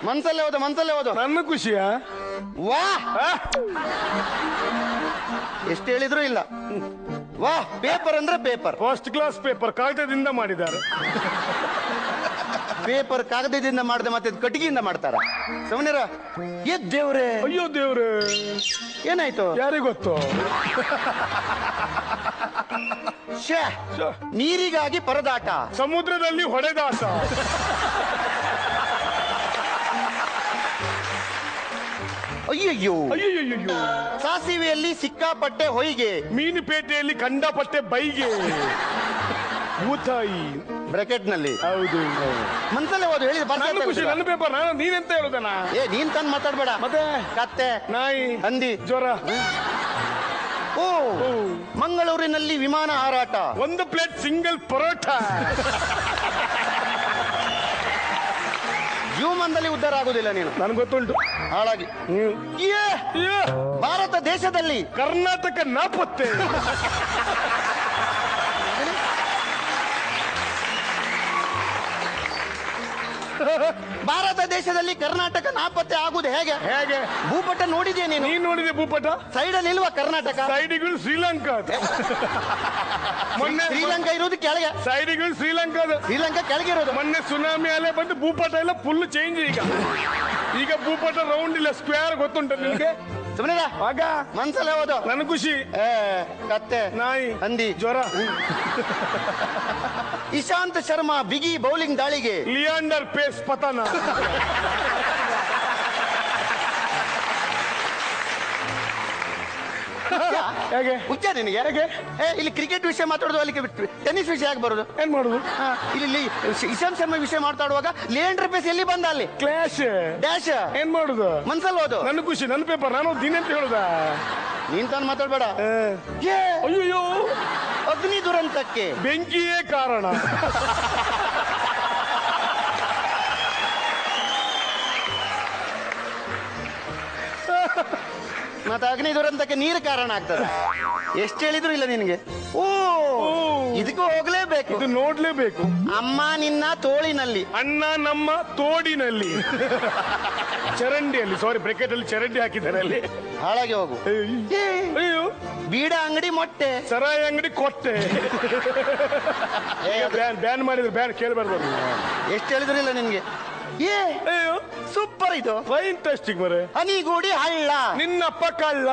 ಮನ್ಸಲ್ಲೇ ಓದು. ನನ್ನ ಖುಷಿಯಾ? ವಾ ಎಷ್ಟು ಹೇಳಿದ್ರು ಇಲ್ಲ. ವಾ ಪೇಪರ್ ಅಂದ್ರೆ ಪೇಪರ್, ಫಸ್ಟ್ ಕ್ಲಾಸ್ ಪೇಪರ್, ಕಾಗದದಿಂದ ಮಾಡಿದ್ದಾರೆ. ಪೇಪರ್ ಕಾಗದದಿಂದ ಮಾಡದೆ ಮತ್ತೆ ಕಟ್ಟಿಗೆಯಿಂದ ಮಾಡ್ತಾರ? ಸಮನೀರ ದೇವ್ರೆ, ಅಯ್ಯೋ ದೇವ್ರೆ, ಏನಾಯ್ತು ಯಾರಿಗ್ ಗೊತ್ತು? ನೀರಿಗಾಗಿ ಪರದಾಟ, ಸಮುದ್ರದಲ್ಲಿ ಹೊಡೆದಾಟ. ಅಯ್ಯಯ್ಯೋ, ಅಯ್ಯಯ್ಯೋ, ಸಾಸಿವೆಯಲ್ಲಿ ಸಿಕ್ಕಾಪಟ್ಟೆ ಹೊಯ್ಗೆ, ಮೀನುಪೇಟೆಯಲ್ಲಿ ಕಂಡಪಟ್ಟೆ ಬೈಗೆ, ಊತಾಯಿ ಬ್ರಾಕೆಟ್ ನಲ್ಲಿ. ಹೌದು, ಮನ್ಸಲ್ಲೇ ಓದು. ಹೇಳಿದ ನನ್ನ ಖುಷಿ, ನನ್ನ ಪೇಪರ್. ನಾನು ನೀನೆಂತ ಹೇಳುದನ? ನೀನ್ ತಂದ್ ಮಾತಾಡ್ಬೇಡ. ಮತ್ತೆ ಕತ್ತೆ, ನಾಯಿ, ಹಂದಿ, ಜ್ವರ. ಓ ಮಂಗಳೂರಿನಲ್ಲಿ ವಿಮಾನ ಹಾರಾಟ, 1 ಪ್ಲೇಟ್ ಸಿಂಗಲ್ ಪರೋಟ. ಜೀವಮಾನದಲ್ಲಿ ಉದ್ಧಾರ ಆಗುದಿಲ್ಲ ನೀನು, ನನ್ಗೆ ಗೊತ್ತುಂಟು. ಹಾಳಾಗಿ. ಭಾರತ ದೇಶದಲ್ಲಿ ಕರ್ನಾಟಕ ನಾಪತ್ತೆ. ಭಾರತ ದೇಶದಲ್ಲಿ ಕರ್ನಾಟಕ ನಾಪತ್ತೆ ಆಗುದು ಹೇಗೆ? ಹೇಗೆ? ಭೂಪಟ ನೋಡಿದ್ಯಾ ನೀನು? ನೀನ್ ನೋಡಿದೆ ಭೂಪಟ? ಸೈಡ್ ಅಲ್ಲಿ ಇಲ್ವಾ ಕರ್ನಾಟಕ? ಸೈಡಿಗಳು ಶ್ರೀಲಂಕಾ. ಮೊನ್ನೆ ಶ್ರೀಲಂಕಾ ಇರೋದು ಕೆಳಗೆ, ಸೈಡಿಗಳು ಶ್ರೀಲಂಕಾದ. ಶ್ರೀಲಂಕಾ ಕೆಳಗೆ ಇರೋದು. ಮೊನ್ನೆ ಸುನಾಮಿ ಅಲೆ ಬಂದು ಭೂಪಟ ಎಲ್ಲ ಫುಲ್ ಚೇಂಜ್. ಈಗ ಭೂಪಟ ರೌಂಡ್ ಇಲ್ಲ, ಸ್ಕ್ವೇರ್. ಗೊತ್ತುಂಟ ನಿನ್ಗೆ? ಸುಮ್ಮನೆ ಆಗ ಮನ್ಸಲ್ಲೇ ಓದು. ನನ್ ಖುಷಿ. ಕತ್ತೆ, ನಾಯಿ, ಹಂದಿ, ಜ್ವರ. ಇಶಾಂತ್ ಶರ್ಮಾ ಬಿಗಿ ಬೌಲಿಂಗ್ ದಾಳಿಗೆ, ಲಿಯಾಂಡರ್ ಪೇಸ್ ಪತನ. ಹೇಗೆ? ಹುಚ್ಚ ನಿನಗೆ? ಹೇಗೆ? ಇಲ್ಲಿ ಕ್ರಿಕೆಟ್ ವಿಷಯ ಮಾತಾಡೋದು, ಅಲ್ಲಿ ಟೆನ್ನಿಸ್ ವಿಷಯ ಯಾಕೆ ಬರೋದು? ಏನ್ ಮಾಡುದು? ಇಲ್ಲಿ ಇಶಾಂತ್ ಶರ್ಮಾ ವಿಷಯ ಮಾತಾಡುವಾಗ ಲಿಯಾಂಡರ್ ಪೇಸ್ ಎಲ್ಲಿ ಬಂದ? ಅಲ್ಲಿ ಕ್ಲಾಶ್ ಡ್ಯಾಶ್. ಏನ್ ಮಾಡುದು? ಮನ್ಸಲ್ಲಿ ಓದು. ನನ್ನ ಖುಷಿ, ನನ್ನ ಪೇಪರ್. ನಾನು ದಿನಂತ ಹೇಳುದ? ನೀನ್ ತಾನು ಮಾತಾಡ್ಬೇಡ. ಅಯ್ಯೋ, ಅಗ್ನಿ ದುರಂತಕ್ಕೆ ಬೆಂಕಿಯೇ ಕಾರಣ. ಮತ್ತೆ ಅಗ್ನಿ ದುರಂತಕ್ಕೆ ನೀರು ಕಾರಣ ಆಗ್ತದೆ. ಎಷ್ಟು ಹೇಳಿದ್ರು ಇಲ್ಲ ನಿನಗೆ. ಓ ಇದಕ್ಕೂ ಹೋಗ್ಲೇಬೇಕು, ಇದು ನೋಡ್ಲೇಬೇಕು. ಅಮ್ಮ ನಿನ್ನ ತೋಳಿನಲ್ಲಿ, ಅಣ್ಣ ನಮ್ಮ ತೋಡಿನಲ್ಲಿ, ಚರಂಡಿಯಲ್ಲಿ. ಸಾರಿ, ಬ್ರೆಕೆಟ್ ಅಲ್ಲಿ ಚರಂಡಿ ಹಾಕಿದ್ದಾರೆ ಅಲ್ಲಿ. ಹಾಳಾಗಿ ಹೋಗು. ಅಯ್ಯೋ, ಬೀಡ ಅಂಗಡಿ ಮೊಟ್ಟೆ, ಸರಾಯಿ ಅಂಗಡಿ ಕೊಟ್ಟೆ. ಬ್ಯಾನ್ ಮಾಡಿದ್ರು, ಬ್ಯಾನ್ ಕೇಳ್ಬಾರ್ದು. ಎಷ್ಟು ಹೇಳಿದ್ರು ಇಲ್ಲ ನಿನ್ಗೆ. ಅಯ್ಯೋ, ಸೂಪರ್ ಇದು, ಫೈಂಟಾಸ್ಟಿಕ್ ಮರೆ. ಹನಿಗೂಡಿ ಹಳ್ಳ, ನಿನ್ನಪ್ಪ ಕಳ್ಳ.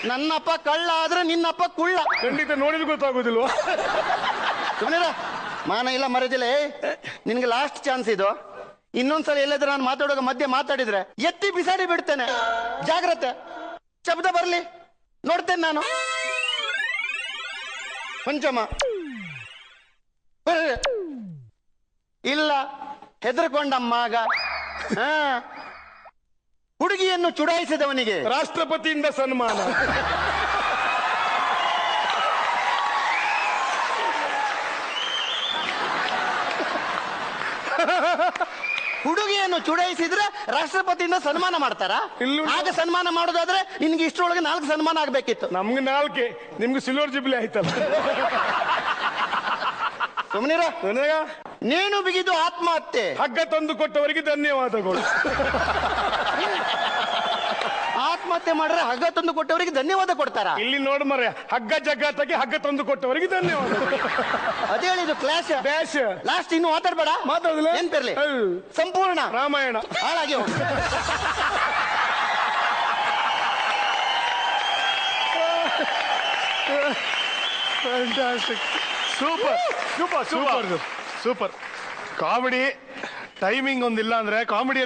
ನನ್ನಪ್ಪ ಕಳ್ಳ ಆದ್ರೆ ನಿನ್ನಪ್ಪ ಕುಳ್ಳ. ಖಂಡಿತ ನೋಡಿದ್ರೆ ಗೊತ್ತಾಗೋದಿಲ್ವಾ? ಸುಮ್ಮನೆ ಮಾನ ಇಲ್ಲ ಮರದಿಲ್ಲ. ನಿನ್ಗೆ ಲಾಸ್ಟ್ ಚಾನ್ಸ್ ಇದು. ಇನ್ನೊಂದ್ಸಲ ಎಲ್ಲಾದ್ರೂ ನಾನು ಮಾತಾಡುವಾಗ ಮಧ್ಯೆ ಮಾತಾಡಿದ್ರೆ ಎತ್ತಿ ಬಿಸಾಡಿ ಬಿಡ್ತೇನೆ. ಜಾಗ್ರತೆ. ಶಬ್ದ ಬರ್ಲಿ ನೋಡ್ತೇನೆ ನಾನು. ಪಂಚಮ ಇಲ್ಲ, ಹೆದರ್ಕೊಂಡ ಮಗ. ಹುಡುಗಿಯನ್ನು ಚುಡಾಯಿಸಿದವನಿಗೆ ರಾಷ್ಟ್ರಪತಿಯಿಂದ ಸನ್ಮಾನ. ಹುಡುಗಿಯನ್ನು ಚುಡಾಯಿಸಿದ್ರೆ ರಾಷ್ಟ್ರಪತಿಯಿಂದ ಸನ್ಮಾನ ಮಾಡ್ತಾರ? ಹಾಗೆ ಸನ್ಮಾನ ಮಾಡೋದಾದ್ರೆ ನಿನ್ಗೆ ಇಷ್ಟರೊಳಗೆ 4 ಸನ್ಮಾನ ಆಗ್ಬೇಕಿತ್ತು. ನಮ್ಗೆ 4, ನಿಮ್ಗೆ ಸಿಲ್ವರ್ ಜುಬ್ಲಿ ಆಯ್ತಲ್ಲ. ಸುಮ್ಮನಿರ. ನೇಣು ಬಿಗಿದು ಆತ್ಮಹತ್ಯೆ, ಹಗ್ಗ ತಂದು ಕೊಟ್ಟವರಿಗೆ ಧನ್ಯವಾದಗಳು. ಆತ್ಮಹತ್ಯೆ ಮಾಡ್ರೆ ಹಗ್ಗ ತಂದು ಕೊಟ್ಟವರಿಗೆ ಧನ್ಯವಾದ ಕೊಡ್ತಾರ? ಇಲ್ಲಿ ನೋಡ್ ಮರ್ರೆ, ಹಗ್ಗ ಜಗ್ಗಾಟಕ್ಕೆ ಹಗ್ಗ ತಂದು ಕೊಟ್ಟವರಿಗೆ ಧನ್ಯವಾದ. ಅದೇ ಹೇಳಿದ್ದು ಕ್ಲಾಶ್ ಡ್ಯಾಶ್. ಲಾಸ್ಟ್ ಇನ್ನು ಮಾತಾಡ್ಬೇಡ. ಮಾತಾಡಲ್ಲ, ನೆನ್ಪಿರ್ಲಿ. ಸಂಪೂರ್ಣ ರಾಮಾಯಣ ಹಾಳಾಗಿ ಹೋಗಿ. Super super super super. Comedy timing ಒಂದಿಲ್ಲ ಅಂದ್ರೆ ಕಾಮಿಡಿ